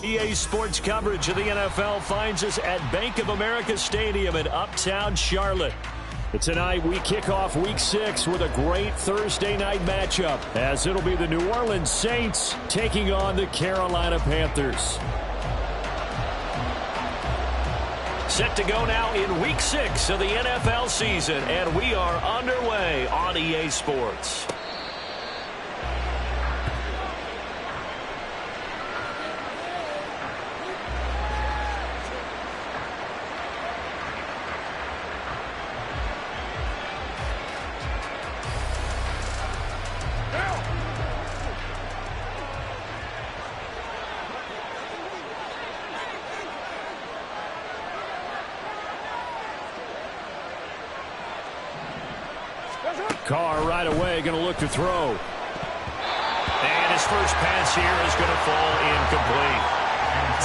EA Sports coverage of the NFL finds us at Bank of America Stadium in Uptown Charlotte. Tonight, we kick off Week 6 with a great Thursday night matchup, as it'll be the New Orleans Saints taking on the Carolina Panthers. Set to go now in Week 6 of the NFL season, and we are underway on EA Sports. Carr right away going to look to throw. And his first pass here is going to fall incomplete.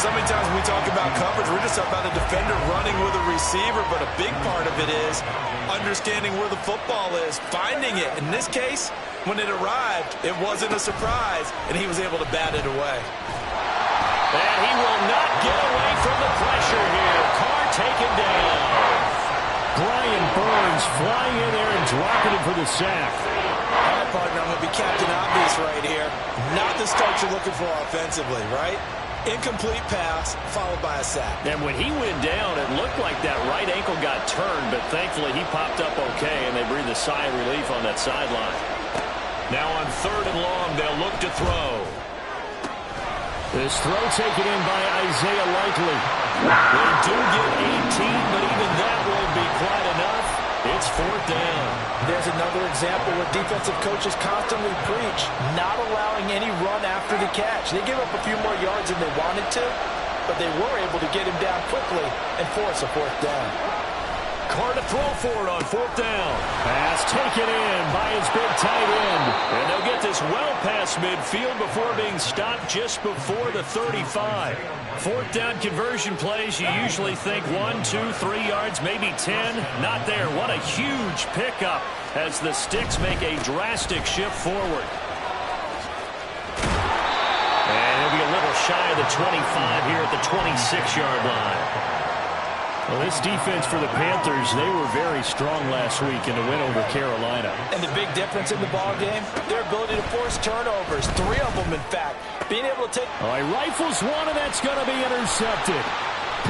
So many times when we talk about coverage, we're just talking about a defender running with a receiver, but a big part of it is understanding where the football is, finding it. In this case, when it arrived, it wasn't a surprise, and he was able to bat it away. And he will not get away from the pressure here. Carr taken down. Brian Burns flying in there and dropping him for the sack. All right, partner, I'm going to be Captain Obvious right here. Not the start you're looking for offensively, right? Incomplete pass followed by a sack. And when he went down, it looked like that right ankle got turned, but thankfully he popped up okay, and they breathed a sigh of relief on that sideline. Now on 3rd and long, they'll look to throw. This throw taken in by Isaiah Likely. They do get 18, but even that won't be quite enough. It's 4th down. There's another example where defensive coaches constantly preach, not allowing any run after the catch. They give up a few more yards than they wanted to, but they were able to get him down quickly and force a 4th down. Carr to throw for it on 4th down. Pass taken in by his big tight end. And they'll get this well past midfield before being stopped just before the 35. 4th down conversion plays, you usually think 1, 2, 3 yards, maybe 10. Not there. What a huge pickup as the Sticks make a drastic shift forward. And it'll be a little shy of the 25 here at the 26-yard line. Well, this defense for the Panthers, they were very strong last week in the win over Carolina. And the big difference in the ball game, their ability to force turnovers, 3 of them, in fact. Being able to take... All right, rifles one, and that's going to be intercepted.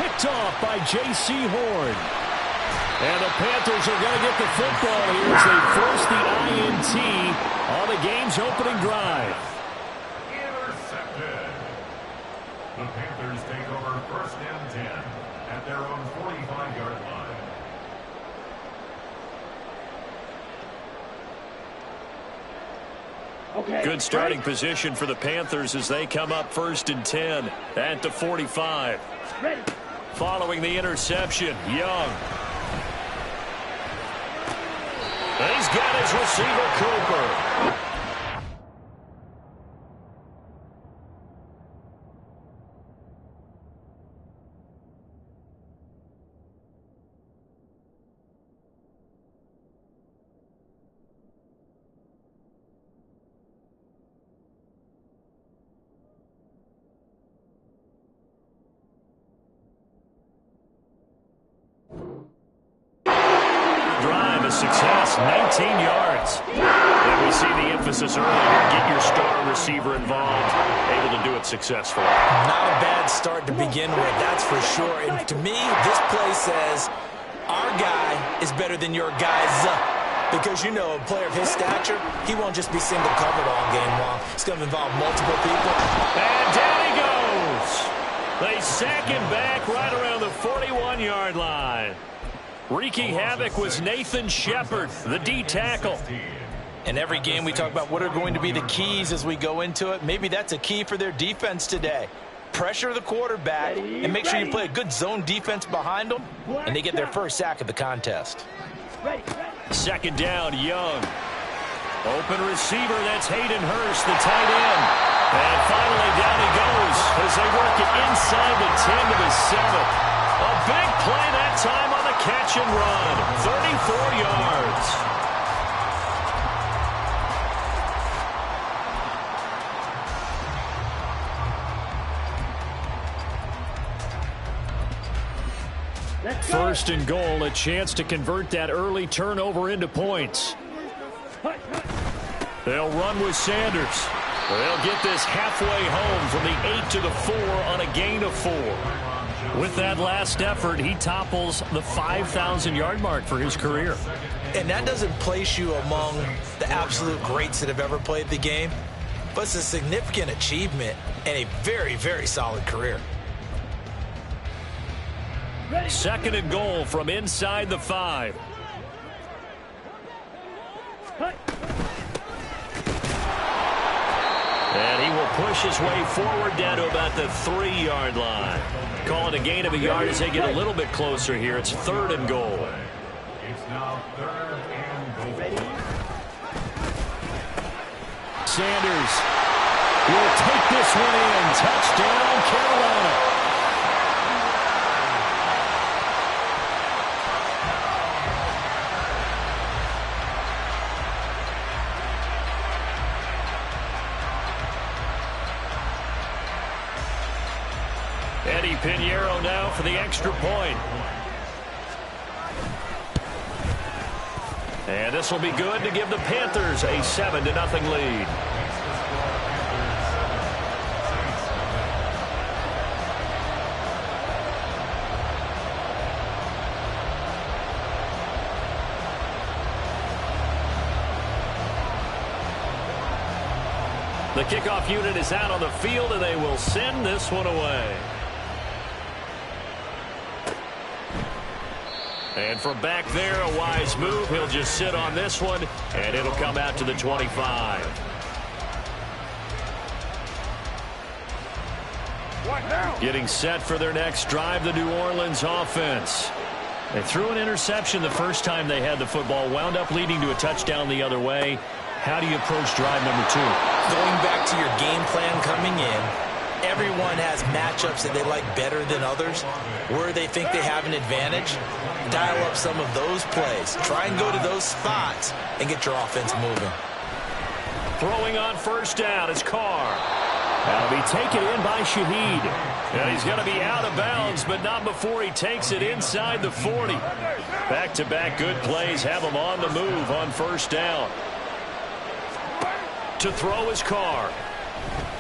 Picked off by J.C. Horn. And the Panthers are going to get the football here as they force the INT on the game's opening drive. Intercepted. The Panthers take over 1st and 10 at their own 45-yard line. Okay. Good starting position for the Panthers as they come up 1st and 10 at the 45. Ready. Following the interception, Young. He's got his receiver, Cooper. Success, 19 yards. And we see the emphasis earlier, get your star receiver involved, able to do it successfully. Not a bad start to begin with, that's for sure. And to me, this play says, our guy is better than your guys. Because, you know, a player of his stature, he won't just be single covered all game long. It's going to involve multiple people. And down he goes. They sack him back right around the 41-yard line. Wreaking havoc was Nathan Shepard, the D tackle. In every game we talk about what are going to be the keys as we go into it. Maybe that's a key for their defense today. Pressure the quarterback and make sure you play a good zone defense behind them, and they get their first sack of the contest. 2nd down, Young. Open receiver, that's Hayden Hurst, the tight end. And finally down he goes as they work it inside the 10 to the 7. A big play that time on the catch and run. 34 yards. First and goal, a chance to convert that early turnover into points. They'll run with Sanders. They'll get this halfway home from the 8 to the 4 on a gain of 4. With that last effort, he topples the 5,000-yard mark for his career. And that doesn't place you among the absolute greats that have ever played the game, but it's a significant achievement and a very, very solid career. Second and goal from inside the 5. And he will push his way forward down to about the 3-yard line. Call it a gain of a yard as they get a little bit closer here. It's third and goal. It's now third and goal. Sanders will take this one in. Touchdown, Carolina. Eddie Pinheiro now for the extra point. And this will be good to give the Panthers a 7-0 lead. The kickoff unit is out on the field, and they will send this one away. And from back there, a wise move. He'll just sit on this one, and it'll come out to the 25. Getting set for their next drive, the New Orleans offense. They threw an interception the first time they had the football, wound up leading to a touchdown the other way. How do you approach drive number 2? Going back to your game plan coming in, everyone has matchups that they like better than others. Where they think they have an advantage, dial up some of those plays. Try and go to those spots and get your offense moving. Throwing on first down is Carr. That'll be taken in by Shaheed. And he's going to be out of bounds, but not before he takes it inside the 40. Back-to-back good plays have him on the move on first down. To throw is Carr.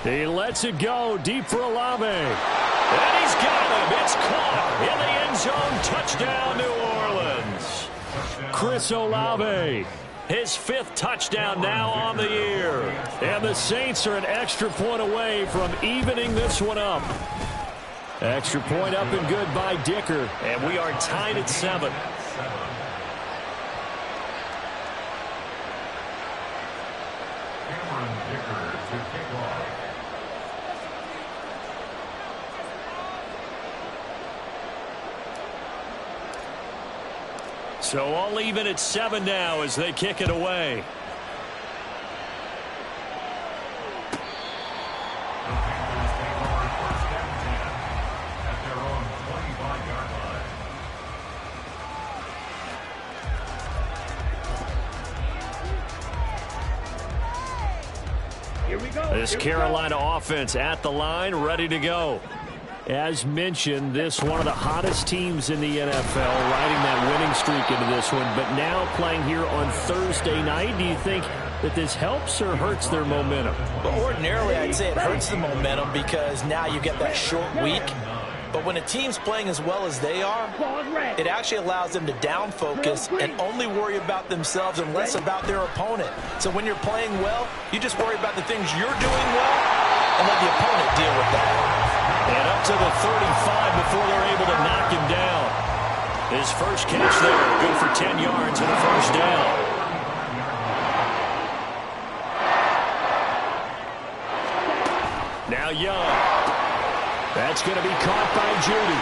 He lets it go deep for Olave. And he's got him. It's caught in the end zone. Touchdown, New Orleans. Chris Olave, his 5th touchdown now on the year. And the Saints are an extra point away from evening this one up. Extra point up and good by Dicker. And we are tied at 7. So all even at 7 now as they kick it away. The Panthers take over first and 10 at their own 25-yard line. Here we go. This Carolina offense at the line, ready to go. As mentioned, this one of the hottest teams in the NFL, riding that winning streak into this one, but now playing here on Thursday night. Do you think that this helps or hurts their momentum? Well, ordinarily, I'd say it hurts the momentum because now you get that short week. But when a team's playing as well as they are, it actually allows them to down focus and only worry about themselves and less about their opponent. So when you're playing well, you just worry about the things you're doing well and let the opponent deal with that. And up to the 35 before they're able to knock him down. His first catch there, good for 10 yards and a first down. Now Young. That's going to be caught by Judy.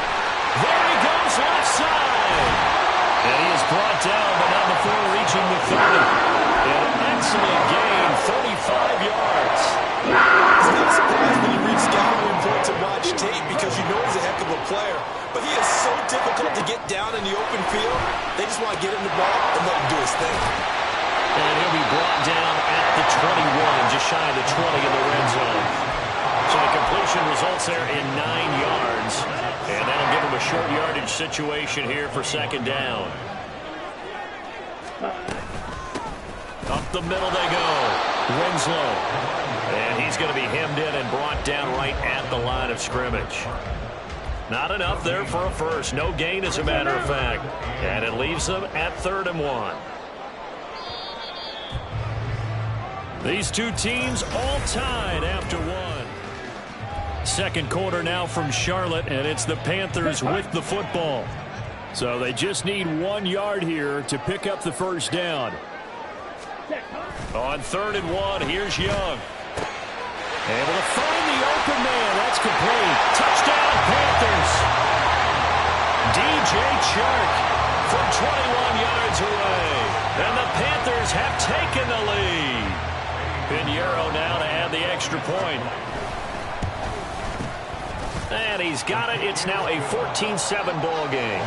There he goes, left side. And he is brought down, but not before reaching the 30. An excellent gain, 35 yards. It's not surprising when you read scouting report to watch tape because you know he's a heck of a player. But he is so difficult to get down in the open field. They just want to get him the ball and let him do his thing. And he'll be brought down at the 21, just shy of the 20 in the red zone. So the completion results there in 9 yards. And that'll give them a short yardage situation here for second down. Up the middle they go. Winslow. And he's going to be hemmed in and brought down right at the line of scrimmage. Not enough there for a first. No gain, as a matter of fact. And it leaves them at 3rd and 1. These two teams all tied after one. Second quarter now from Charlotte, and it's the Panthers with the football. So they just need 1 yard here to pick up the first down. On 3rd and 1, here's Young. Able to find the open man. That's complete. Touchdown, Panthers. DJ Chark from 21 yards away. And the Panthers have taken the lead. Pinheiro now to add the extra point. And he's got it. It's now a 14-7 ball game.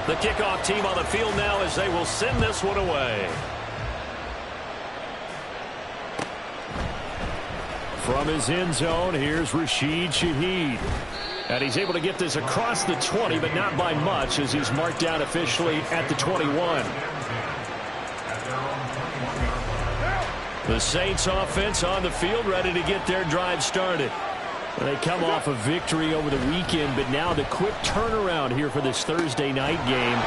The kickoff team on the field now as they will send this one away. From his end zone, here's Rashid Shaheed. And he's able to get this across the 20, but not by much, as he's marked down officially at the 21. The Saints offense on the field, ready to get their drive started. They come off a victory over the weekend, but now the quick turnaround here for this Thursday night game.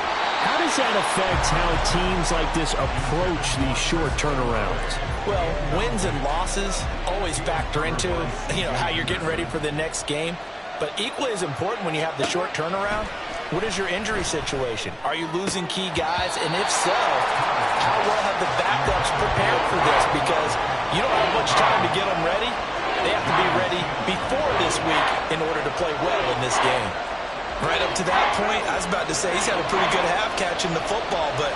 How does that affect how teams like this approach these short turnarounds? Well, wins and losses always factor into, how you're getting ready for the next game. But equally as important when you have the short turnaround, what is your injury situation? Are you losing key guys? And if so, how well have the backups prepared for this? Because you don't have much time to get them ready. They have to be ready before this week in order to play well in this game. Right up to that point, I was about to say he's had a pretty good half catching the football, but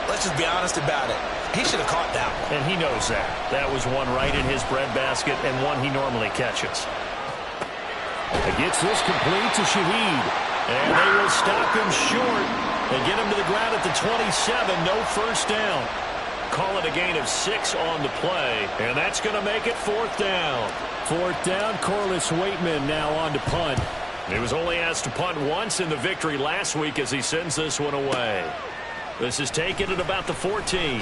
let's just be honest about it. He should have caught that one. And he knows that. That was one right in his breadbasket and one he normally catches. It gets this complete to Shaheed. And they will stop him short. They get him to the ground at the 27. No first down. Call it a gain of 6 on the play. And that's going to make it 4th down. 4th down, Corliss Waitman now on to punt. He was only asked to punt once in the victory last week as he sends this one away. This is taken at about the 14.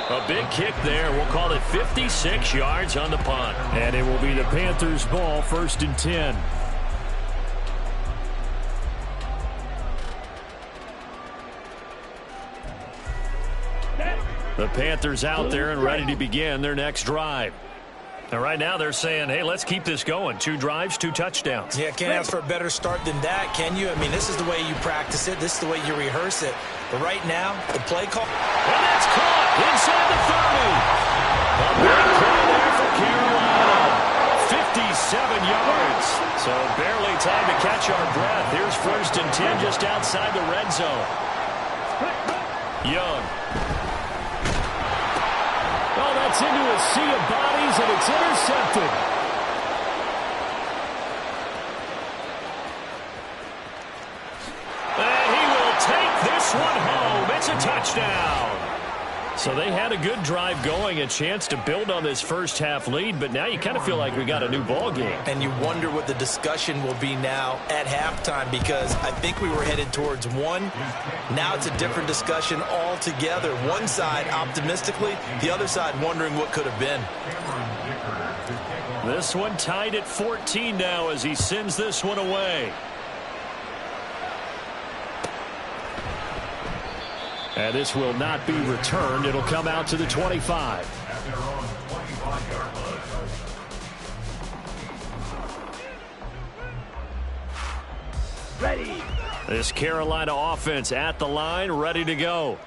A big kick there. We'll call it 56 yards on the punt. And it will be the Panthers' ball, 1st and 10. The Panthers out there and ready to begin their next drive. And right now they're saying, hey, let's keep this going. 2 drives, 2 touchdowns. Yeah, can't ask for a better start than that, can you? I mean, this is the way you practice it. This is the way you rehearse it. But right now, the play call. And that's caught inside the 30. A big play there for Carolina. 57 yards. So barely time to catch our breath. Here's 1st and 10 just outside the red zone. Young. Oh, that's into a sea of bodies, and it's intercepted. And he will take this one home. It's a touchdown. So they had a good drive going, a chance to build on this first half lead, but now you kind of feel like we got a new ball game. And you wonder what the discussion will be now at halftime, because I think we were headed towards 1. Now it's a different discussion altogether. One side optimistically, the other side wondering what could have been. This one tied at 14 now as he sends this one away. And this will not be returned. It'll come out to the 25. At their own 25-yard line. Ready. This Carolina offense at the line, ready to go.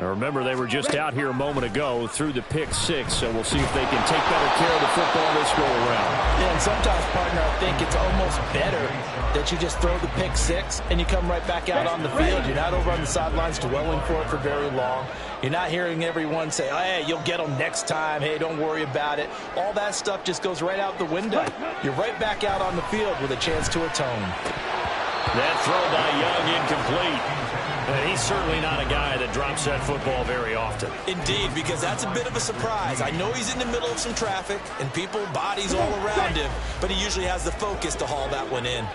Now remember, they were just out here a moment ago through the pick 6, so we'll see if they can take better care of the football this go around. Yeah, and sometimes, partner, I think it's almost better that you just throw the pick 6 and you come right back out on the field. You're not over on the sidelines dwelling for it for very long. You're not hearing everyone say, hey, you'll get them next time. Hey, don't worry about it. All that stuff just goes right out the window. You're right back out on the field with a chance to atone. That throw by Young incomplete. And he's certainly not a guy that drops that football very often. Indeed, because that's a bit of a surprise. I know he's in the middle of some traffic and people, bodies all around him, but he usually has the focus to haul that one in.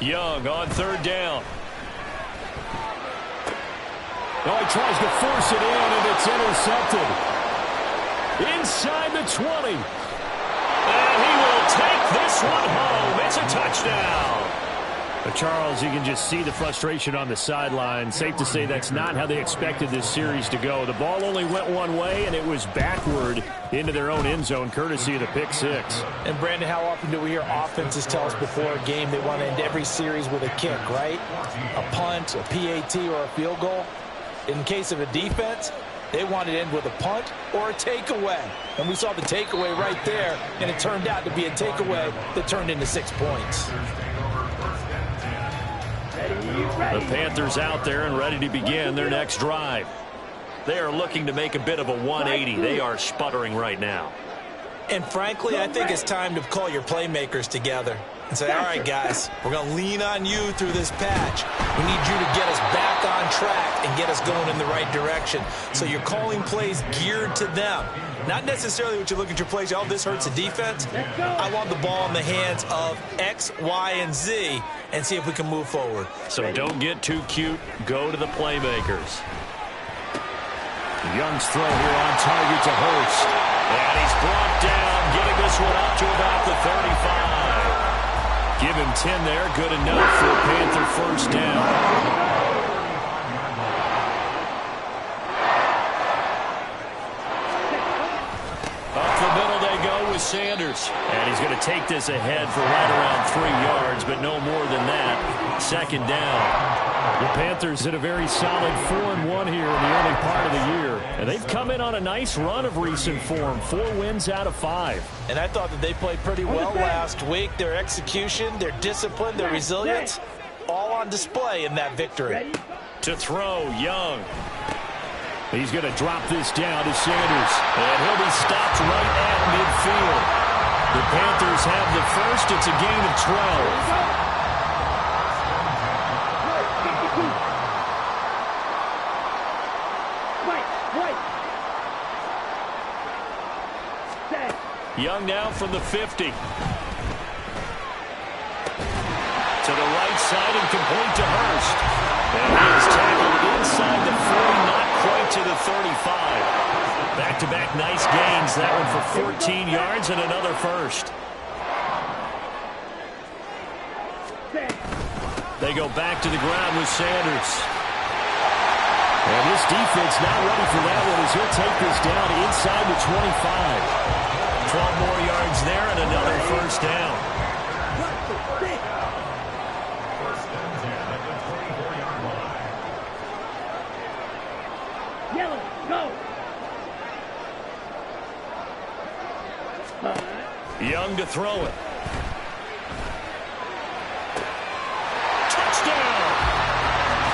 Young on third down. Oh, he tries to force it in, and it's intercepted. Inside the 20. And he will take this one home. It's a touchdown. But Charles, you can just see the frustration on the sideline. Safe to say that's not how they expected this series to go. The ball only went one way, and it was backward into their own end zone, courtesy of the pick six. And, Brandon, how often do we hear offenses tell us before a game they want to end every series with a kick, right? A punt, a PAT, or a field goal. In case of a defense, they want to end with a punt or a takeaway. And we saw the takeaway right there, and it turned out to be a takeaway that turned into 6 points. The Panthers out there and ready to begin their next drive. They are looking to make a bit of a 180. They are sputtering right now. And frankly, I think it's time to call your playmakers together and say, all right, guys, we're going to lean on you through this patch. We need you to get us back on track and get us going in the right direction. So you're calling plays geared to them. Not necessarily what you look at your plays, oh, this hurts the defense. I want the ball in the hands of X, Y, and Z and see if we can move forward. So don't get too cute. Go to the playmakers. Young's throw here on target to Hurst. And he's brought down, getting this one up to about the 35. Give him 10 there. Good enough for a Panther first down. Up the middle they go with Sanders. And he's going to take this ahead for right around 3 yards, but no more than that. Second down. The Panthers hit a very solid 4-1 here in the early part of the year. And they've come in on a nice run of recent form. 4 wins out of 5. And I thought that they played pretty well last week. Their execution, their discipline, their resilience, all on display in that victory. To throw, Young. He's going to drop this down to Sanders. And he'll be stopped right at midfield. The Panthers have the first. It's a gain of 12. Young now from the 50. To the right side and complete to Hurst. And he is tackled inside the 40, not quite to the 35. Back-to-back nice gains. That one for 14 yards and another first. They go back to the ground with Sanders. And this defense not ready for that one as he'll take this down inside the 25. 12 more yards there and another first down. First and 10 at the 24-yard line. Yellow, go. Young to throw it. Touchdown!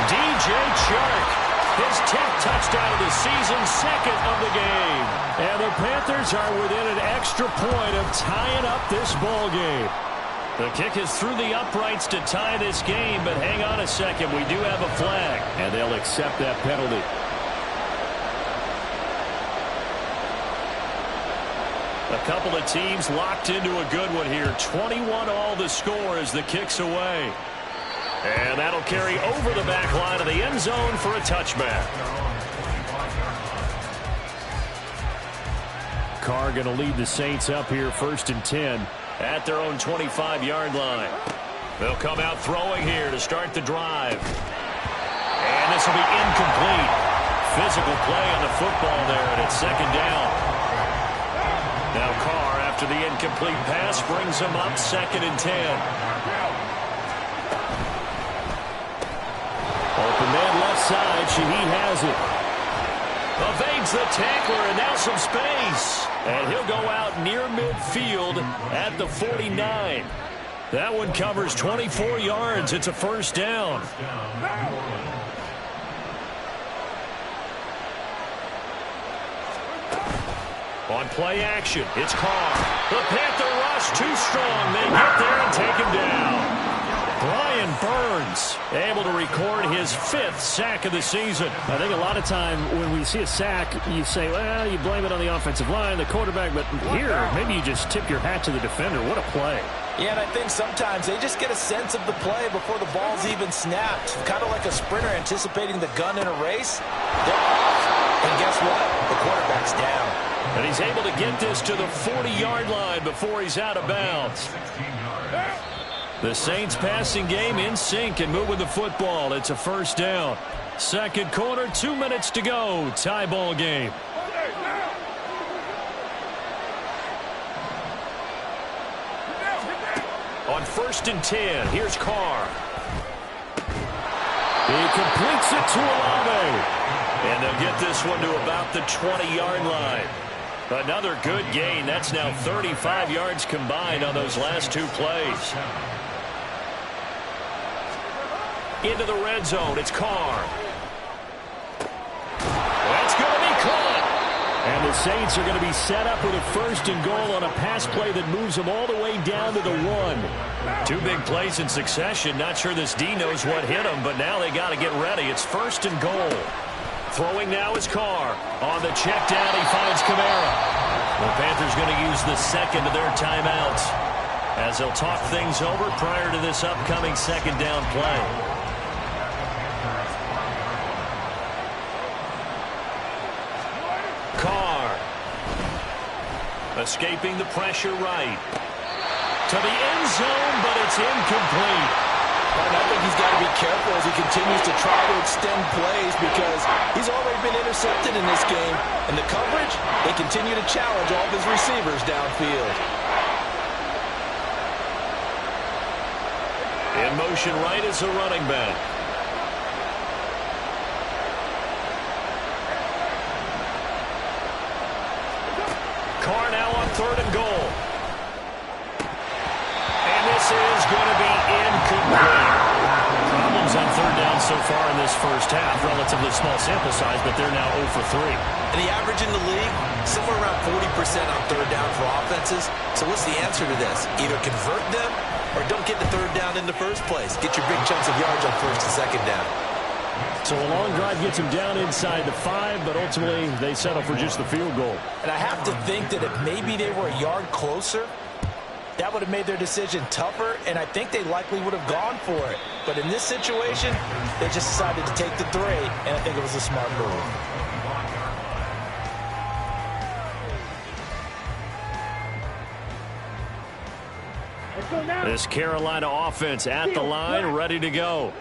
DJ Chark. His 10th touchdown of the season, second of the game. And the Panthers are within an extra point of tying up this ball game. The kick is through the uprights to tie this game, but hang on a second. We do have a flag, and they'll accept that penalty. A couple of teams locked into a good one here. 21-all the score as the kick's away. And that'll carry over the back line of the end zone for a touchback. Carr going to lead the Saints up here first and 10 at their own 25-yard line. They'll come out throwing here to start the drive. And this will be incomplete. Physical play on the football there, and it's second down. Now Carr, after the incomplete pass, brings him up second and 10. Open man left side. Shaheed has it. Evades the tackler, and now some space. And he'll go out near midfield at the 49. That one covers 24 yards. It's a first down. On play action, it's Carr. The Panther rush too strong. They get there and take him down. Brian Burns able to record his 5th sack of the season. I think a lot of time when we see a sack, you say, well, you blame it on the offensive line, the quarterback, but here, maybe you just tip your hat to the defender. What a play. Yeah, and I think sometimes they just get a sense of the play before the ball's even snapped. Kind of like a sprinter anticipating the gun in a race. They're off, and guess what? The quarterback's down. And he's able to get this to the 40-yard line before he's out of bounds. The Saints passing game in sync and moving the football. It's a first down. Second quarter, 2 minutes to go. Tie ball game. On 1st and 10, here's Carr. He completes it to Olave. And they'll get this one to about the 20-yard line. Another good gain. That's now 35 yards combined on those last 2 plays. Into the red zone. It's Carr. That's going to be caught. And the Saints are going to be set up with a 1st and goal on a pass play that moves them all the way down to the 1. 2 big plays in succession. Not sure this D knows what hit him, but now they got to get ready. It's 1st and goal. Throwing now is Carr. On the check down, he finds Kamara. The Panthers going to use the 2nd of their timeouts as they'll talk things over prior to this upcoming 2nd down play. Carr. Escaping the pressure right. To the end zone, but it's incomplete. And I think he's got to be careful as he continues to try to extend plays because he's already been intercepted in this game. And the coverage, they continue to challenge all of his receivers downfield. In motion right is the running back. Carr now on 3rd and goal. And this is going to be incomplete. Problems on 3rd down so far in this first half. Relatively small sample size, but they're now 0 for 3. And the average in the league, somewhere around 40% on 3rd down for offenses. So what's the answer to this? Either convert them or don't get the 3rd down in the first place. Get your big chunks of yards on 1st and 2nd down. So a long drive gets him down inside the 5, but ultimately they settle for just the field goal. And I have to think that if maybe they were a yard closer, that would have made their decision tougher, and I think they likely would have gone for it. But in this situation, they just decided to take the 3, and I think it was a smart move. This Carolina offense at the line, ready to go.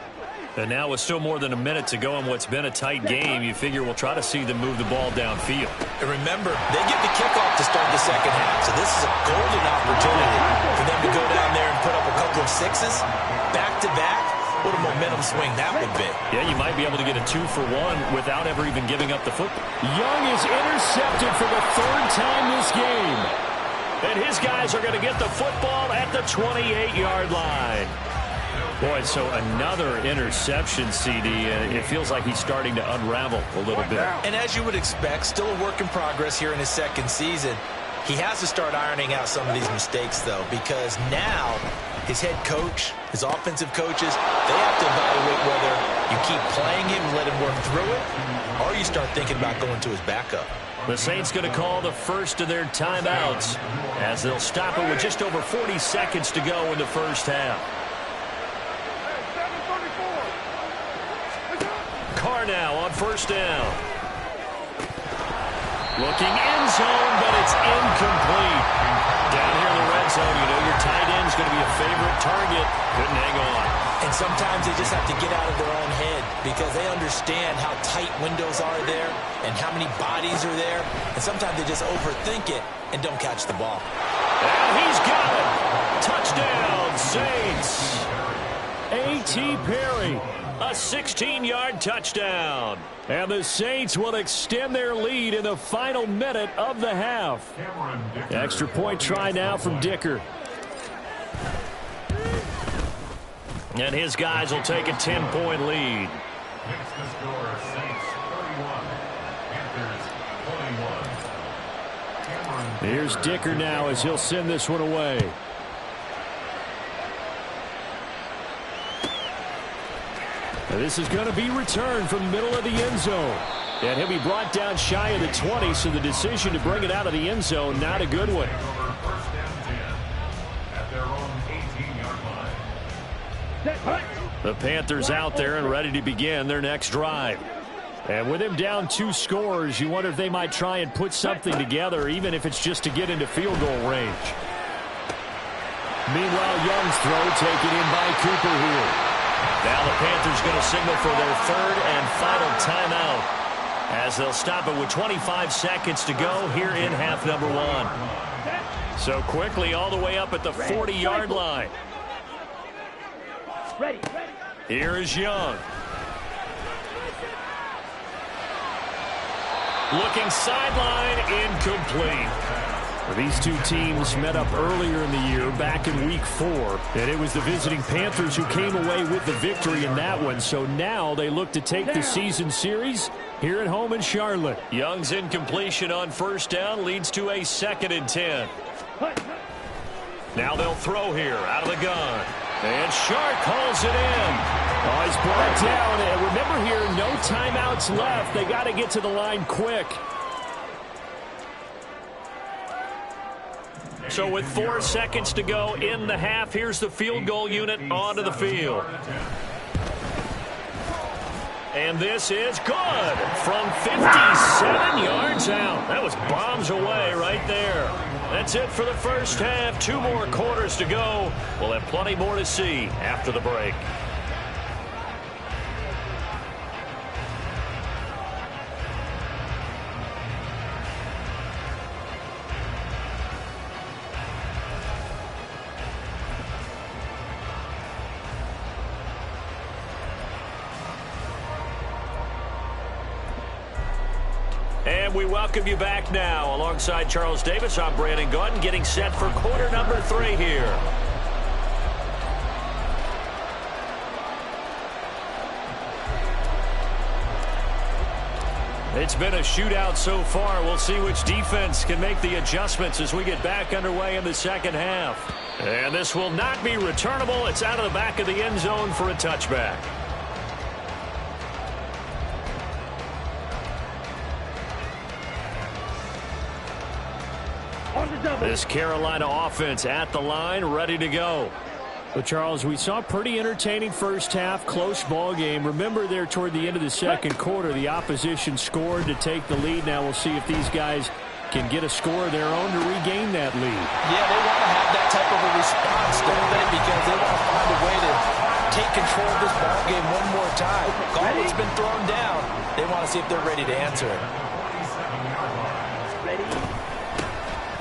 And now with still more than a minute to go in what's been a tight game, you figure we'll try to see them move the ball downfield. And remember, they get the kickoff to start the 2nd half, so this is a golden opportunity for them to go down there and put up a couple of 6s, back-to-back. What a momentum swing that would be. Yeah, you might be able to get a 2 for 1 without ever even giving up the football. Young is intercepted for the 3rd time this game. And his guys are going to get the football at the 28-yard line. Boy, so another interception, CD. It feels like he's starting to unravel a little bit. And as you would expect, still a work in progress here in his 2nd season. He has to start ironing out some of these mistakes, though, because now his head coach, his offensive coaches, they have to evaluate whether you keep playing him and let him work through it, or you start thinking about going to his backup. The Saints going to call the 1st of their timeouts as they'll stop it with just over 40 seconds to go in the first half. Carr now on 1st down. Looking end zone, but it's incomplete. Down here in the red zone, you know your tight end is going to be a favorite target. Couldn't hang on. And sometimes they just have to get out of their own head because they understand how tight windows are there and how many bodies are there. And sometimes they just overthink it and don't catch the ball. And he's got it. Touchdown, Saints. A.T. Perry. A 16-yard touchdown. And the Saints will extend their lead in the final minute of the half. Extra point try now from Dicker. And his guys will take a 10-point lead. Next to score, Saints 31, Panthers 21. Here's Dicker now as he'll send this one away. Now this is going to be returned from the middle of the end zone. And he'll be brought down shy of the 20, so the decision to bring it out of the end zone, not a good one. The Panthers out there and ready to begin their next drive. And with him down 2 scores, you wonder if they might try and put something together, even if it's just to get into field goal range. Meanwhile, Young's throw taken in by Cooper here. Now the Panthers going to signal for their 3rd and final timeout, as they'll stop it with 25 seconds to go here in half number 1. So quickly all the way up at the 40-yard line. Here is Young. Looking sideline, incomplete. These two teams met up earlier in the year, back in week 4. And it was the visiting Panthers who came away with the victory in that one. So now they look to take the season series here at home in Charlotte. Young's incompletion on first down leads to a 2nd and 10. Now they'll throw here out of the gun. And Shark calls it in. Oh, he's brought down. And remember here, no timeouts left. They got to get to the line quick. So with 4 seconds to go in the half, here's the field goal unit onto the field. And this is good from 57 yards out. That was bombs away right there. That's it for the first half. 2 more quarters to go. We'll have plenty more to see after the break. And we welcome you back now. Alongside Charles Davis, I'm Brandon Gaudin, getting set for quarter number 3 here. It's been a shootout so far. We'll see which defense can make the adjustments as we get back underway in the second half. And this will not be returnable. It's out of the back of the end zone for a touchback. This Carolina offense at the line, ready to go. Well, Charles, we saw a pretty entertaining first half, close ball game. Remember there toward the end of the second quarter, the opposition scored to take the lead. Now we'll see if these guys can get a score of their own to regain that lead. Yeah, they want to have that type of a response, don't they? Because they want to find a way to take control of this ball game one more time. Gauntlet's been thrown down. They want to see if they're ready to answer it.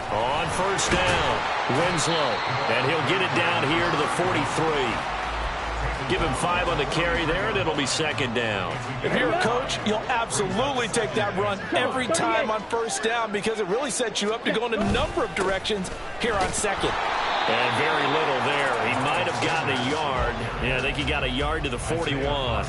On first down, Winslow, and he'll get it down here to the 43. Give him 5 on the carry there, and it'll be second down. If you're a coach, you'll absolutely take that run every time on first down because it really sets you up to go in a number of directions here on second. And very little there. He might have gotten a yard. Yeah, I think he got a yard to the 41.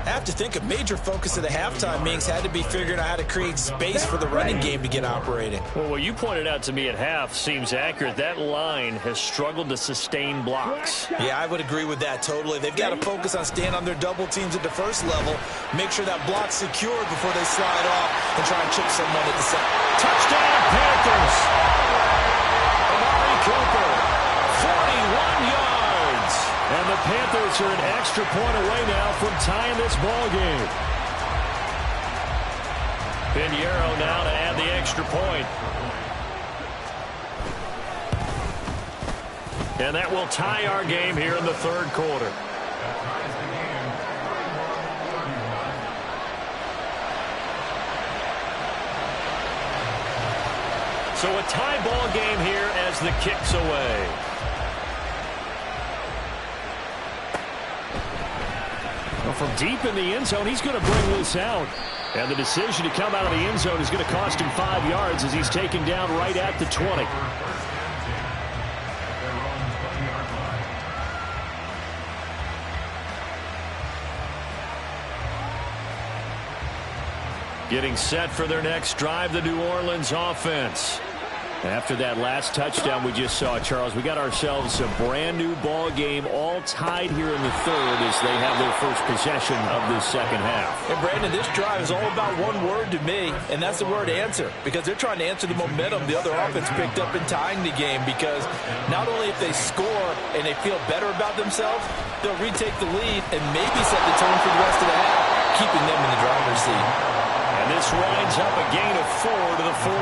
I have to think a major focus of the halftime meetings had to be figuring out how to create space for the running game to get operating. Well, what you pointed out to me at half seems accurate. That line has struggled to sustain blocks. Yeah, I would agree with that totally. They've got to focus on staying on their double teams at the first level, make sure that block's secured before they slide off and try and chip someone at the second. Touchdown, Panthers! Amari Cooper, 41 yards. And the Panthers are an extra point away now from tying this ball game. Pinheiro now to add the extra point. And that will tie our game here in the third quarter. So a tie ball game here as the kick's away. Well, from deep in the end zone, he's going to bring this out. And the decision to come out of the end zone is going to cost him 5 yards as he's taken down right at the 20. Getting set for their next drive, the New Orleans offense. After that last touchdown we just saw, Charles, we got ourselves a brand new ball game, all tied here in the third as they have their first possession of this second half. And Brandon, this drive is all about one word to me, and that's the word answer, because they're trying to answer the momentum the other offense picked up in tying the game, because not only if they score and they feel better about themselves, they'll retake the lead and maybe set the tone for the rest of the half, keeping them in the driver's seat. And this winds up a gain of 4 to the 41.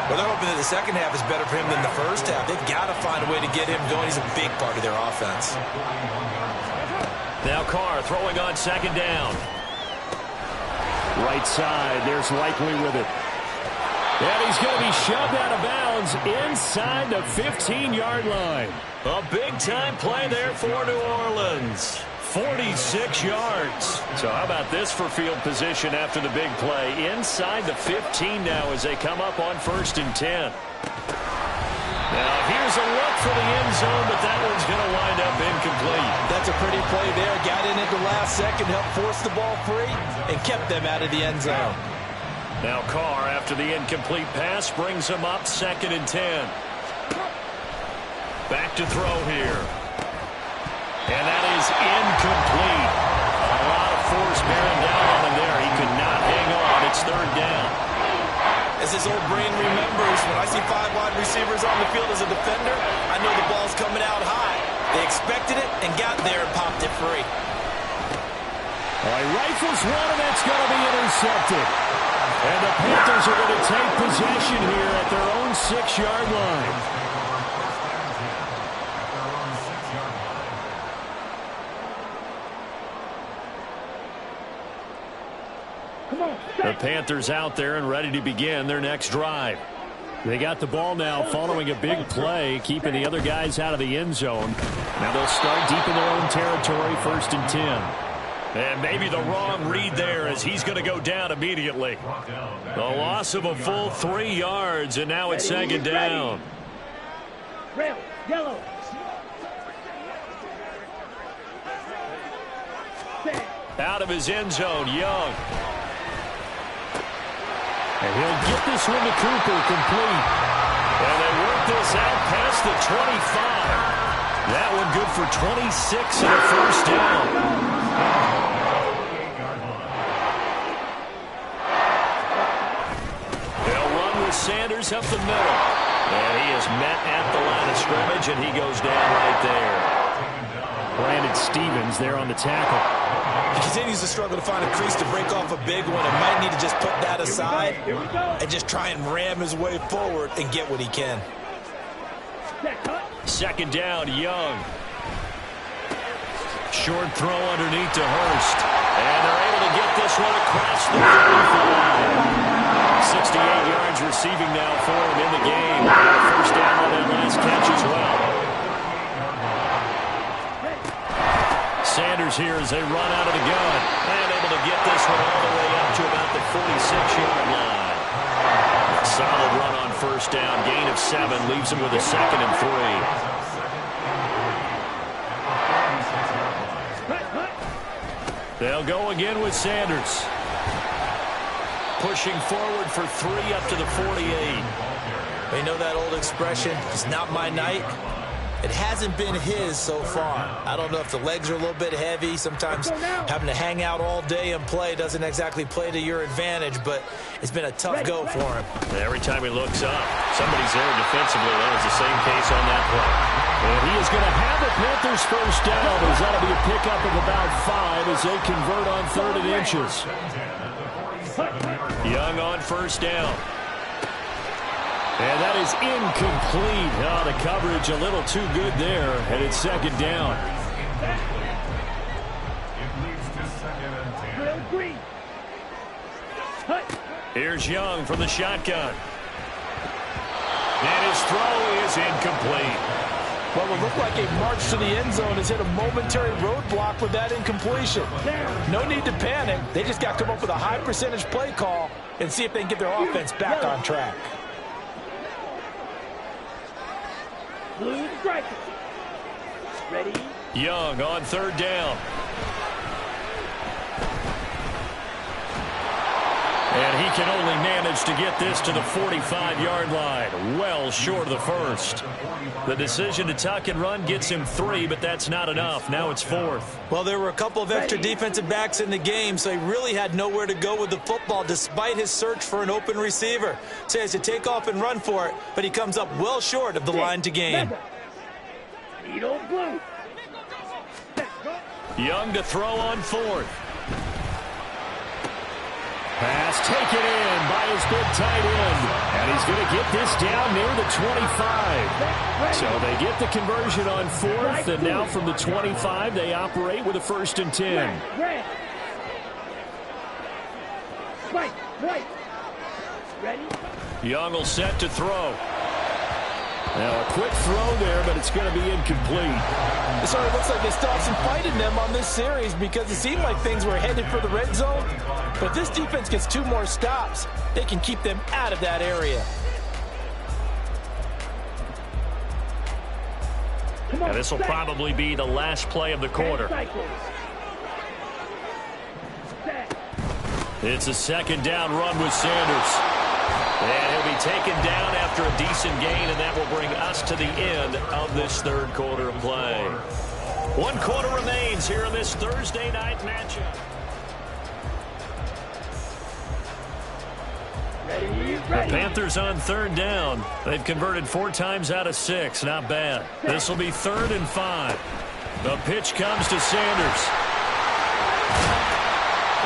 Well, they're hoping that the second half is better for him than the first half. They've got to find a way to get him going. He's a big part of their offense. Now Carr throwing on second down. Right side, there's Likely with it. And he's going to be shoved out of bounds inside the 15-yard line. A big-time play there for New Orleans. 46 yards. So how about this for field position after the big play? Inside the 15 now as they come up on 1st and 10. Now here's a look for the end zone, but that one's going to wind up incomplete. That's a pretty play there. Got in at the last second, helped force the ball free, and kept them out of the end zone. Now Carr, after the incomplete pass, brings them up 2nd and 10. Back to throw here. And that is incomplete. A lot of force bearing down on him there. He could not hang on. It's 3rd down. As his old brain remembers, when I see 5 wide receivers on the field as a defender, I know the ball's coming out high. They expected it and got there and popped it free. All right, rifles one, and that's going to be intercepted. And the Panthers are going to take possession here at their own 6-yard line. The Panthers out there and ready to begin their next drive. They got the ball now following a big play, keeping the other guys out of the end zone. Now they'll start deep in their own territory, 1st and 10. And maybe the wrong read there as he's going to go down immediately. The loss of a full 3 yards, and now it's 2nd down. Red, yellow. Out of his end zone, Young. And he'll get this one to Cooper, complete. And they work this out past the 25. That one good for 26 and a 1st down. They'll run with Sanders up the middle. And he is met at the line of scrimmage, and he goes down right there. Brandon Stevens there on the tackle. He continues to struggle to find a crease to break off a big one and might need to just put that aside and just try and ram his way forward and get what he can. 2nd down, Young. Short throw underneath to Hurst. And they're able to get this one across the 35. 68 yards receiving now for him in the game. 1st down on that last catch as well. Sanders here as they run out of the gun. And able to get this one all the way up to about the 46-yard line. Solid run on 1st down. Gain of 7 leaves him with a 2nd and 3. They'll go again with Sanders. Pushing forward for 3 up to the 48. You know that old expression, it's not my night. It hasn't been his so far. I don't know if the legs are a little bit heavy. Sometimes having to hang out all day and play doesn't exactly play to your advantage, but it's been a tough go for him. Every time he looks up, somebody's there defensively. That was the same case on that play. And he is going to have the Panthers 1st down. As that'll be a pickup of about 5 as they convert on 3rd and inches. Young on 1st down. And that is incomplete. Oh, the coverage a little too good there, and it's 2nd down. Here's Young from the shotgun. And his throw is incomplete. What would look like a march to the end zone has hit a momentary roadblock with that incompletion. No need to panic. They just got to come up with a high percentage play call and see if they can get their offense back on track. Blue striker. Ready? Young on 3rd down. can only manage to get this to the 45-yard line. Well short of the first. The decision to tuck and run gets him 3, but that's not enough. Now it's 4th. Well, there were a couple of extra defensive backs in the game, so he really had nowhere to go with the football despite his search for an open receiver. So he has to take off and run for it, but he comes up well short of the line to gain. Young to throw on 4th. Pass taken in by his big tight end. And he's going to get this down near the 25. So they get the conversion on 4th, and now from the 25, they operate with a 1st and 10. Young will set to throw. Now a quick throw there, but it's going to be incomplete. It sort of looks like they stopped some fight in them on this series because it seemed like things were headed for the red zone. But this defense gets 2 more stops. They can keep them out of that area. And this will probably be the last play of the quarter. It's a 2nd down run with Sanders. And he'll be taken down after a decent gain, and that will bring us to the end of this 3rd quarter of play. 1 quarter remains here in this Thursday night matchup. The Panthers on 3rd down. They've converted 4 times out of 6. Not bad. This will be 3rd and 5. The pitch comes to Sanders.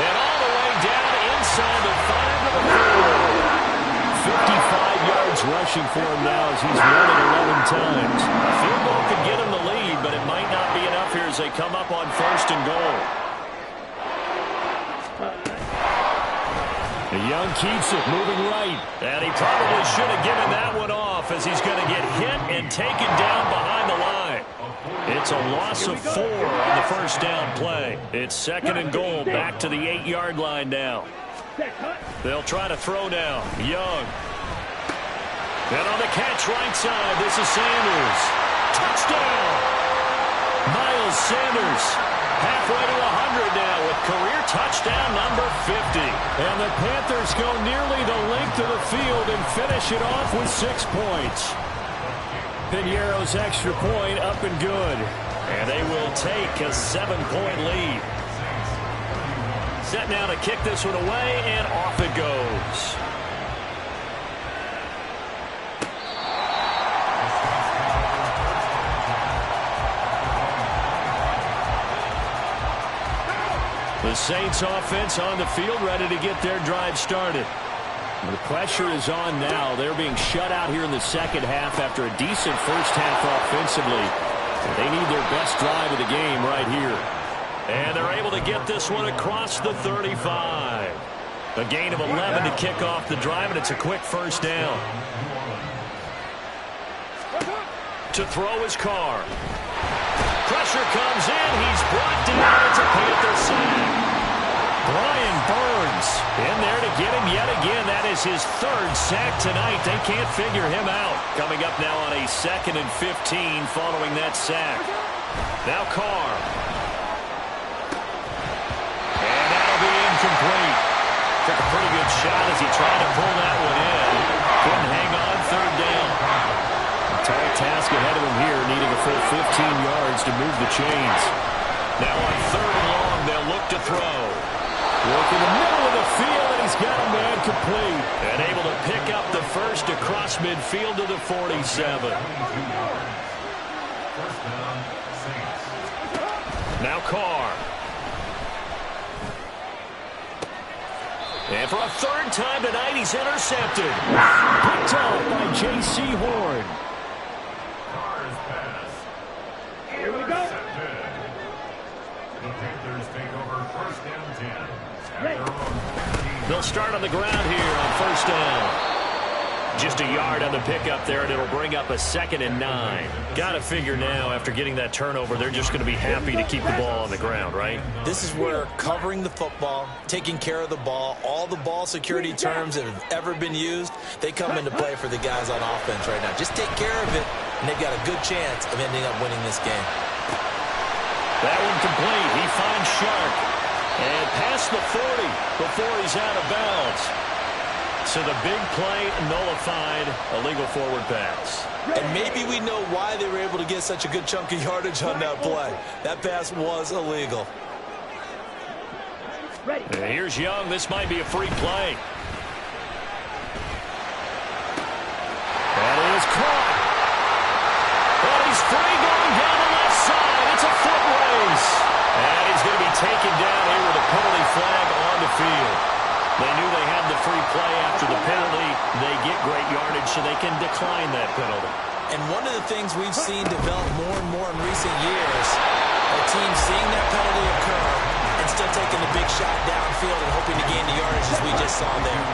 And all the way down inside the 5 of the 4. 55 yards rushing for him now as he's run it 11 times. A field goal could get him the lead, but it might not be enough here as they come up on 1st and goal. Young keeps it moving right. And he probably should have given that one off as he's going to get hit and taken down behind the line. It's a loss of 4 on the 1st down play. It's 2nd and goal, back to the 8-yard line now. They'll try to throw now. Young. And on the catch right side, this is Sanders. Touchdown! Miles Sanders halfway to 100 now with career touchdown number 50. And the Panthers go nearly the length of the field and finish it off with 6 points. Piñeiro's extra point up and good. And they will take a 7-point lead. Set now to kick this one away, and off it goes. The Saints offense on the field, ready to get their drive started. The pressure is on now. They're being shut out here in the 2nd half after a decent first half offensively. They need their best drive of the game right here. And they're able to get this one across the 35. A gain of 11 to kick off the drive, and it's a quick 1st down. To throw his Carr. Pressure comes in. He's brought down. It's a Panther sack. Brian Burns in there to get him yet again. That is his 3rd sack tonight. They can't figure him out. Coming up now on a 2nd and 15 following that sack. Now Carr. And that'll be incomplete. Took a pretty good shot as he tried to pull that one in. Couldn't hang on. 3rd down. A tall task ahead of him here, needing a full 15 yards to move the chains. Now on 3rd and long, they'll look to throw. Work in the middle of the field, and he's got a man complete. And able to pick up the 1st across midfield to the 47. Now Carr. And for a 3rd time tonight, he's intercepted. Picked up by J.C. Horn. Carr's pass. Here we go. The Panthers take over 1st and 10. They'll start on the ground here on 1st down. Just a yard on the pickup there, and it'll bring up a 2nd and 9. Got to figure now, after getting that turnover, they're just going to be happy to keep the ball on the ground, right? This is where covering the football, taking care of the ball, all the ball security terms that have ever been used, they come into play for the guys on offense right now. Just take care of it, and they've got a good chance of ending up winning this game. That one complete. He finds Shark. And past the 40 before he's out of bounds. So the big play nullified, illegal forward pass. And maybe we know why they were able to get such a good chunk of yardage on that play. That pass was illegal. And here's Young. This might be a free play. That is caught. But he's free going down the left side. It's a foot race. And he's going to be taken down here with a penalty flag on the field. They knew they had the free play after the penalty. They get great yardage so they can decline that penalty. And one of the things we've seen develop more and more in recent years, a team seeing that penalty occur and still taking the big shot downfield and hoping to gain the yardage as we just saw there.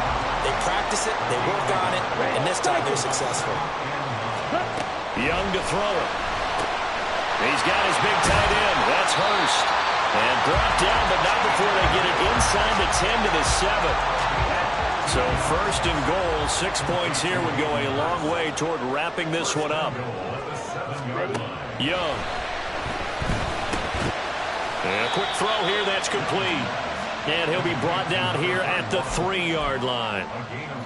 They practice it, they work on it, and this time they're successful. Young to throw it. He's got his big tight end. That's Hurst. And brought down, but not before they get it inside the 10 to the 7. So first and goal, 6 points here would go a long way toward wrapping this one up. Young. And a quick throw here, that's complete. And he'll be brought down here at the 3-yard line.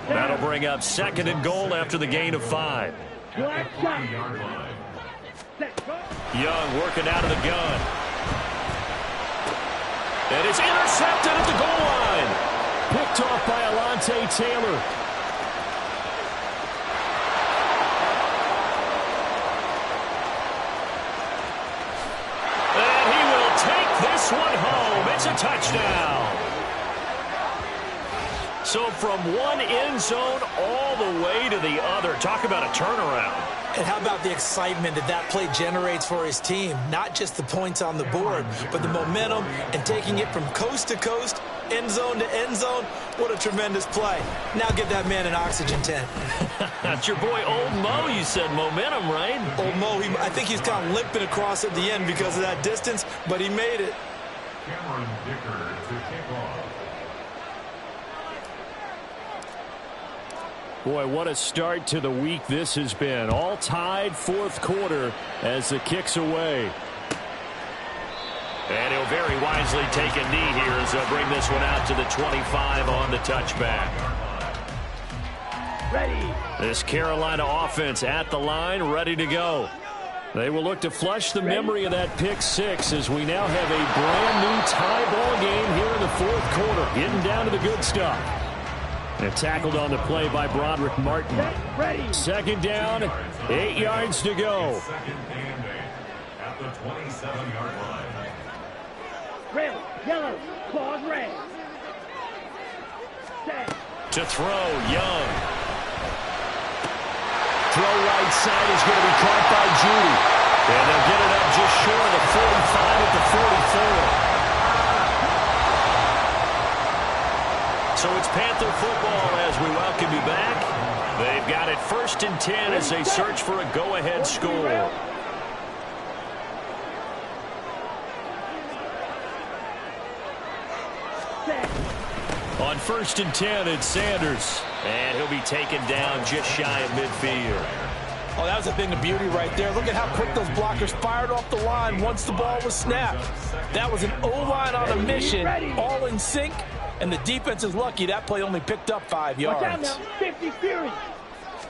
That'll bring up second and goal after the gain of 5. Young working out of the gun. And it's intercepted at the goal line. Picked off by Alontae Taylor. And he will take this one home. It's a touchdown. So from one end zone all the way to the other. Talk about a turnaround. And how about the excitement that that play generates for his team? Not just the points on the board, but the momentum and taking it from coast to coast, end zone to end zone. What a tremendous play. Now give that man an oxygen tent. That's your boy Old Mo. You said momentum, right? Old Mo, I think he's kind of limping across at the end because of that distance, but he made it. Cameron Dicker to kick off. Boy, what a start to the week this has been. All tied fourth quarter as the kick's away. And he'll very wisely take a knee here as they'll bring this one out to the 25 on the touchback. Ready. This Carolina offense at the line, ready to go. They will look to flush the memory of that pick six as we now have a brand new tie ball game here in the fourth quarter. Getting down to the good stuff. And tackled on the play by Broderick Martin. Second down, 8 yards to go. Second and 8 at the 27-yard line. Red, yellow, claws red. Set. To throw, Young. Throw right side is going to be caught by Judy. And they'll get it up just short of the 45 at the 44. So it's Panther football as we welcome you back. They've got it 1st and 10 as they search for a go-ahead score. On 1st and 10, it's Sanders. And he'll be taken down just shy of midfield. Oh, that was a thing of beauty right there. Look at how quick those blockers fired off the line once the ball was snapped. That was an O-line on a mission, all in sync. And the defense is lucky that play only picked up 5 yards. Watch out now, 50 Fury.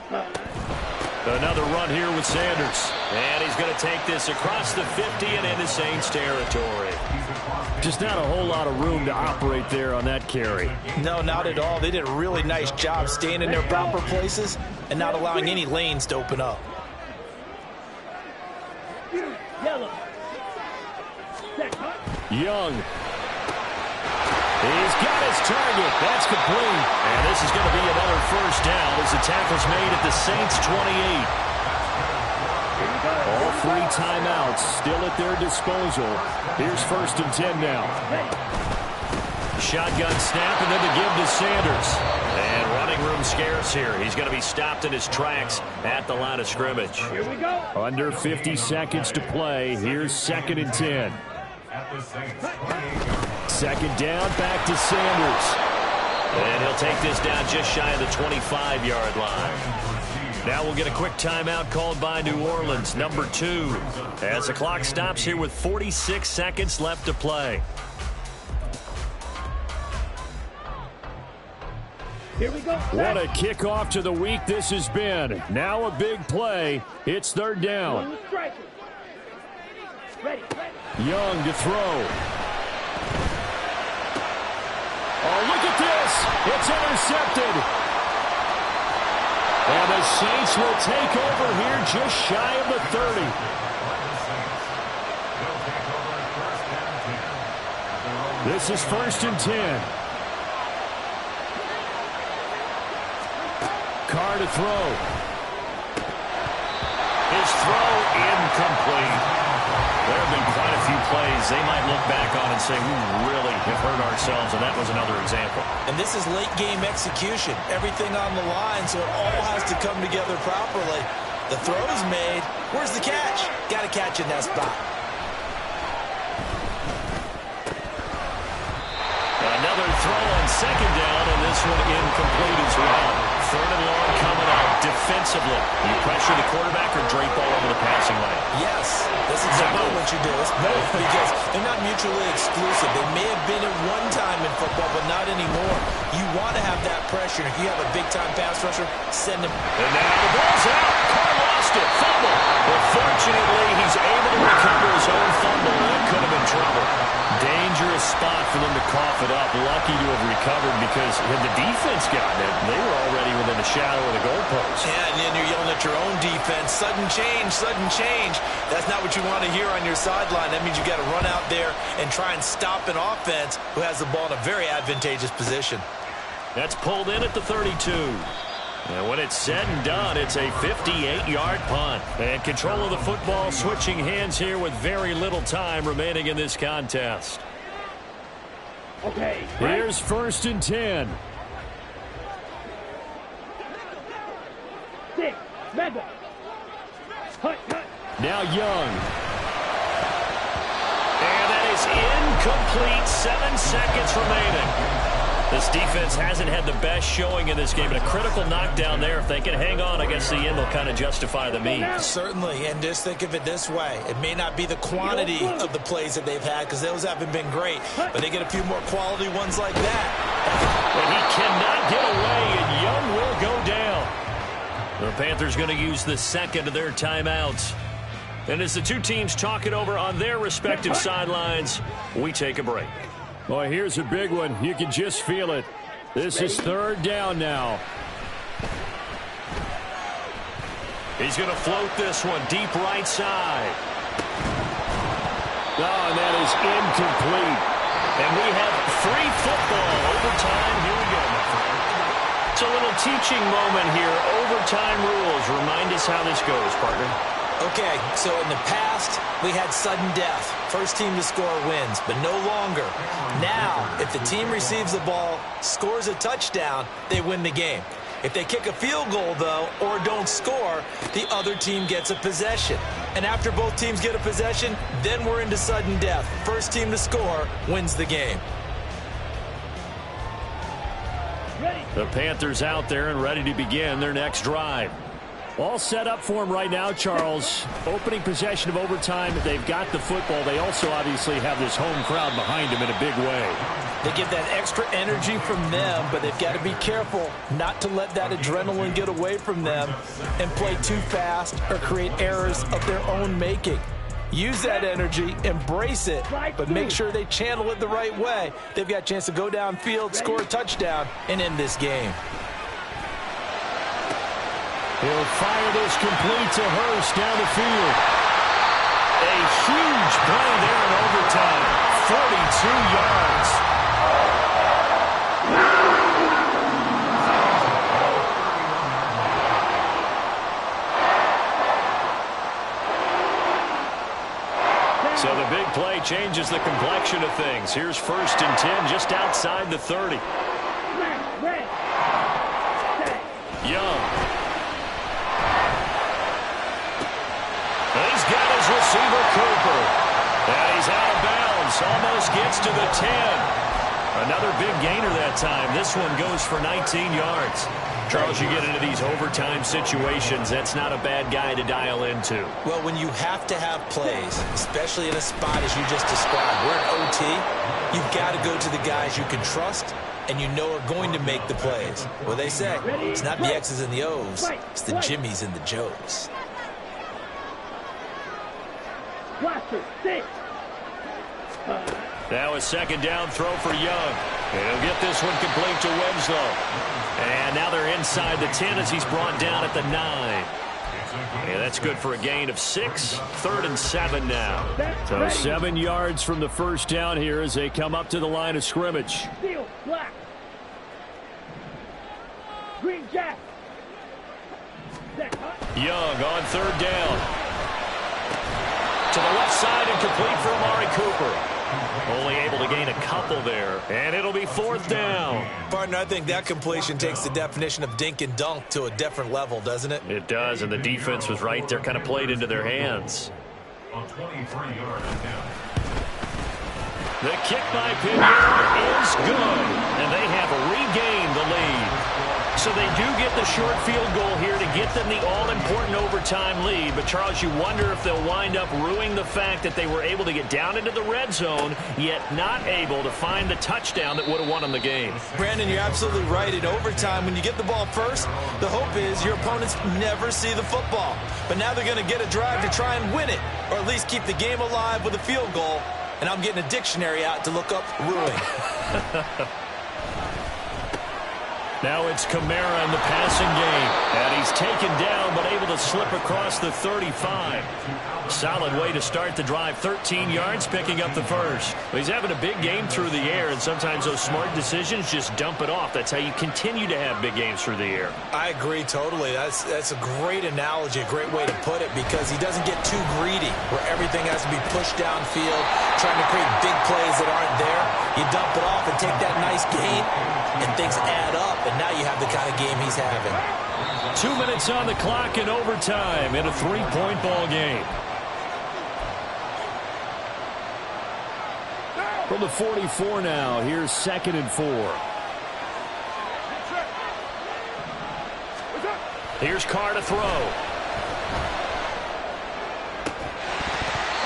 Another run here with Sanders. And he's going to take this across the 50 and into Saints territory. Just not a whole lot of room to operate there on that carry. No, not at all. They did a really nice job staying in their proper places and not allowing any lanes to open up. Yellow. Young. He's got his target. That's complete. And this is going to be another first down as the tackle's made at the Saints 28. All 3 timeouts still at their disposal. Here's 1st and 10 now. Shotgun snap and then the give to Sanders. And running room scarce here. He's going to be stopped in his tracks at the line of scrimmage. Here we go. Under 50 seconds to play. Here's 2nd and 10. At the Saints 28-yard. Second down, back to Sanders. And he'll take this down just shy of the 25-yard line. Now we'll get a quick timeout called by New Orleans, number 2, as the clock stops here with 46 seconds left to play. Here we go. What a kickoff to the week this has been. Now a big play. It's third down. Ready. Young to throw. Oh, look at this. It's intercepted. And the Saints will take over here just shy of the 30. This is 1st and 10. Carr to throw. His throw incomplete. There have been quite a few plays they might look back on and say, we really have hurt ourselves, and that was another example. And this is late-game execution. Everything on the line, so it all has to come together properly. The throw's made. Where's the catch? Got to catch in that spot. Another throw on second down, and this one incomplete as well. Third and long coming up defensively. You pressure the quarterback or drape all over the passing lane? Yes, that's exactly what you do. It's both because they're not mutually exclusive. They may have been at one time in football, but not anymore. You want to have that pressure. If you have a big-time pass rusher, send him. And now the ball's out. Carr lost it. Fumble. But fortunately, he's able to recover his own fumble. That could have been trouble. Dangerous spot for them to cough it up. Lucky to have recovered because had the defense gotten it, they were already within the shadow of the goalpost. Yeah, and then you're yelling at your own defense. Sudden change, sudden change. That's not what you want to hear on your sideline. That means you've got to run out there and try and stop an offense who has the ball in a very advantageous position. That's pulled in at the 32. And when it's said and done, it's a 58-yard punt. And control of the football switching hands here with very little time remaining in this contest. Okay. Here's 1st and 10. 6. Mega. Hut. Now Young. And that is incomplete. 7 seconds remaining. This defense hasn't had the best showing in this game. And a critical knockdown there. If they can hang on, I guess the end will kind of justify the means. Certainly, and just think of it this way. It may not be the quantity of the plays that they've had because those haven't been great, but they get a few more quality ones like that. And he cannot get away, and Young will go down. The Panthers going to use the second of their timeouts. And as the two teams talk it over on their respective sidelines, we take a break. Well, here's a big one. You can just feel it. This is third down now. He's going to float this one deep right side. Oh, and that is incomplete. And we have free football. Overtime. Here we go, my friend. It's a little teaching moment here. Overtime rules. Remind us how this goes, partner. Okay, so in the past, we had sudden death. First team to score wins, but no longer. Now, if the team receives the ball, scores a touchdown, they win the game. If they kick a field goal, though, or don't score, the other team gets a possession. And after both teams get a possession, then we're into sudden death. First team to score wins the game. The Panthers out there and ready to begin their next drive. All set up for them right now, Charles. Opening possession of overtime. They've got the football. They also obviously have this home crowd behind them in a big way. They get that extra energy from them, but they've got to be careful not to let that adrenaline get away from them and play too fast or create errors of their own making. Use that energy, embrace it, but make sure they channel it the right way. They've got a chance to go downfield, score a touchdown, and end this game. He'll fire this complete to Hurst down the field. A huge play there in overtime. 42 yards. So the big play changes the complexion of things. Here's 1st and 10 just outside the 30. Young. He's got his receiver, Cooper. And he's out of bounds. Almost gets to the 10. Another big gainer that time. This one goes for 19 yards. Charles, you get into these overtime situations, that's not a bad guy to dial into. Well, when you have to have plays, especially in a spot as you just described, we're in OT, you've got to go to the guys you can trust and you know are going to make the plays. What they say, it's not the X's and the O's, it's the Jimmies and the Joes. Now a second down throw for Young. And he'll get this one complete to Winslow. And now they're inside the 10 as he's brought down at the 9. Yeah, that's good for a gain of 6. 3rd and 7 now. So 7 yards from the first down here as they come up to the line of scrimmage. Steel, black. Green jack. Young on 3rd down. To the left side and complete for Amari Cooper. Only able to gain a couple there. And it'll be 4th down. Partner, I think that completion takes the definition of dink and dunk to a different level, doesn't it? It does, and the defense was right there, kind of played into their hands. On 23-yard attempt. The kick by PDL is good, and they have regained the lead. So they do get the short field goal here to get them the all-important overtime lead. But, Charles, you wonder if they'll wind up ruining the fact that they were able to get down into the red zone, yet not able to find the touchdown that would have won them the game. Brandon, you're absolutely right. In overtime, when you get the ball first, the hope is your opponents never see the football. But now they're going to get a drive to try and win it, or at least keep the game alive with a field goal. And I'm getting a dictionary out to look up ruin. Now it's Kamara in the passing game. And he's taken down but able to slip across the 35. Solid way to start the drive. 13 yards, picking up the first. Well, he's having a big game through the air, and sometimes those smart decisions just dump it off. That's how you continue to have big games through the air. I agree totally. That's a great analogy, a great way to put it, because he doesn't get too greedy where everything has to be pushed downfield, trying to create big plays that aren't there. You dump it off and take that nice gain, and things add up, and now you have the kind of game he's having. 2 minutes on the clock in overtime in a 3-point ball game. From the 44 now, here's 2nd and 4. Here's Carr to throw.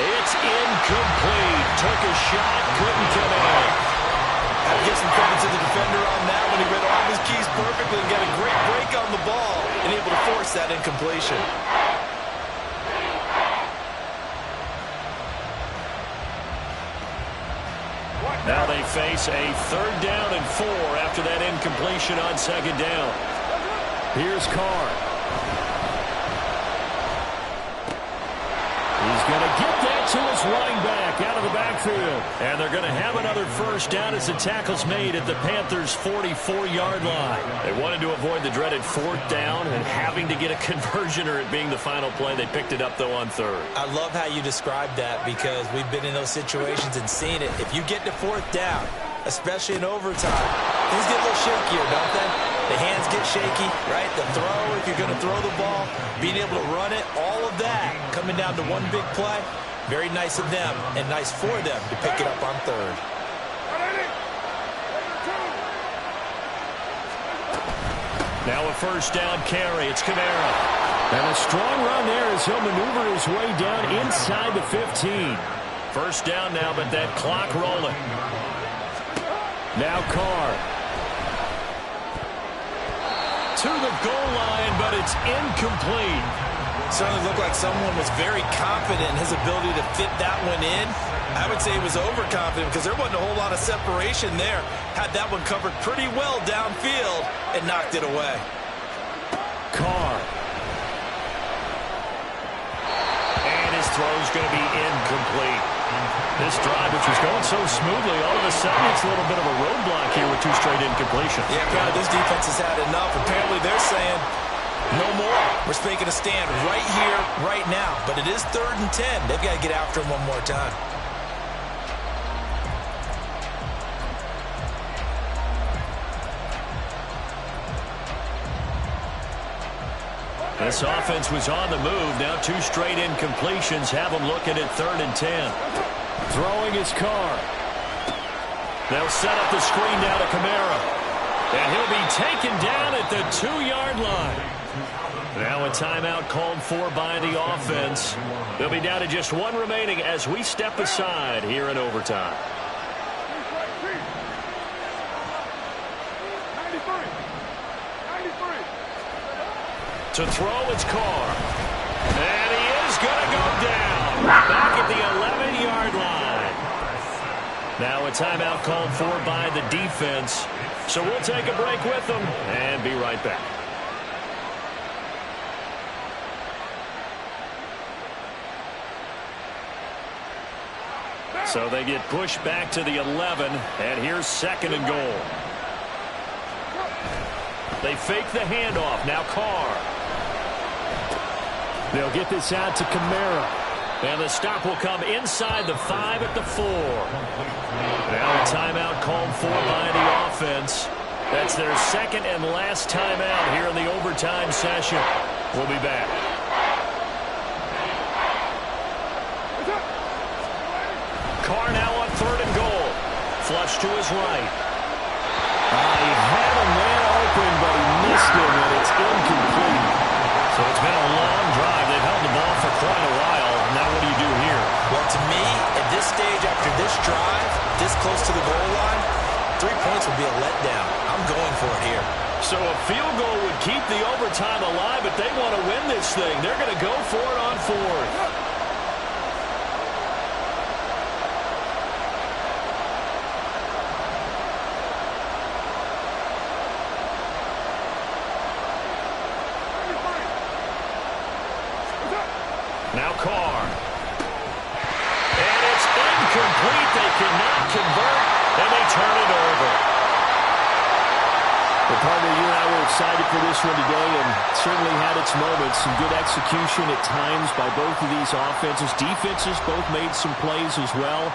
It's incomplete. Took a shot, couldn't come in. Got to give some credit to the defender on that one. He read all of his keys perfectly and got a great break on the ball and able to force that incompletion. Now they face a 3rd down and 4 after that incompletion on 2nd down. Here's Carr. He's going to get that to his running back out of the backfield. And they're going to have another first down as the tackle's made at the Panthers' 44-yard line. They wanted to avoid the dreaded 4th down and having to get a conversion or it being the final play. They picked it up, though, on 3rd. I love how you described that because we've been in those situations and seen it. If you get to 4th down, especially in overtime, things get a little shakier, don't they? The hands get shaky, right? The throw, if you're going to throw the ball, being able to run it, all of that coming down to one big play. Very nice of them and nice for them to pick it up on 3rd. Now a first down carry. It's Kamara. And a strong run there as he'll maneuver his way down inside the 15. First down now, but that clock rolling. Now Carr. To the goal line, but it's incomplete. Certainly looked like someone was very confident in his ability to fit that one in. I would say he was overconfident because there wasn't a whole lot of separation there. Had that one covered pretty well downfield and knocked it away. Carr. And his throw's going to be incomplete. This drive, which was going so smoothly, all of a sudden it's a little bit of a roadblock here with 2 straight incompletions. Yeah, apparently this defense has had enough. Apparently they're saying, no more. We're making a stand right here, right now. But it is 3rd and 10. They've got to get after him one more time. This offense was on the move. Now 2 straight incompletions have them looking at 3rd and 10. Throwing his Carr. They'll set up the screen down to Kamara. And he'll be taken down at the 2-yard line. Now a timeout called for by the offense. They'll be down to just one remaining as we step aside here in overtime. To throw, it's Carr. And he is going to go down. Back at the 11-yard line. Now a timeout called for by the defense. So we'll take a break with them and be right back. So they get pushed back to the 11, and here's 2nd and goal. They fake the handoff. Now Carr. They'll get this out to Kamara. And the stop will come inside the 5 at the 4. Now a timeout called for by the offense. That's their 2nd and last timeout here in the overtime session. We'll be back. Carr now on 3rd and goal. Flush to his right. He had a man open, but he missed him, and it's incomplete. So it's been a long drive. They've held the ball for quite a while. Now what do you do here? Well, to me, at this stage after this drive, this close to the goal line, 3 points would be a letdown. I'm going for it here. So a field goal would keep the overtime alive, but they want to win this thing. They're going to go for it on 4th. Now Carr. And it's incomplete. They cannot convert, and they turn it over. Well, partner, you and I were excited for this one today, and certainly had its moments. Some good execution at times by both of these offenses. Defenses both made some plays as well.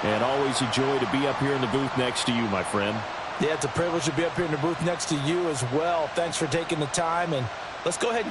And always a joy to be up here in the booth next to you, my friend. Yeah, it's a privilege to be up here in the booth next to you as well. Thanks for taking the time, and let's go ahead and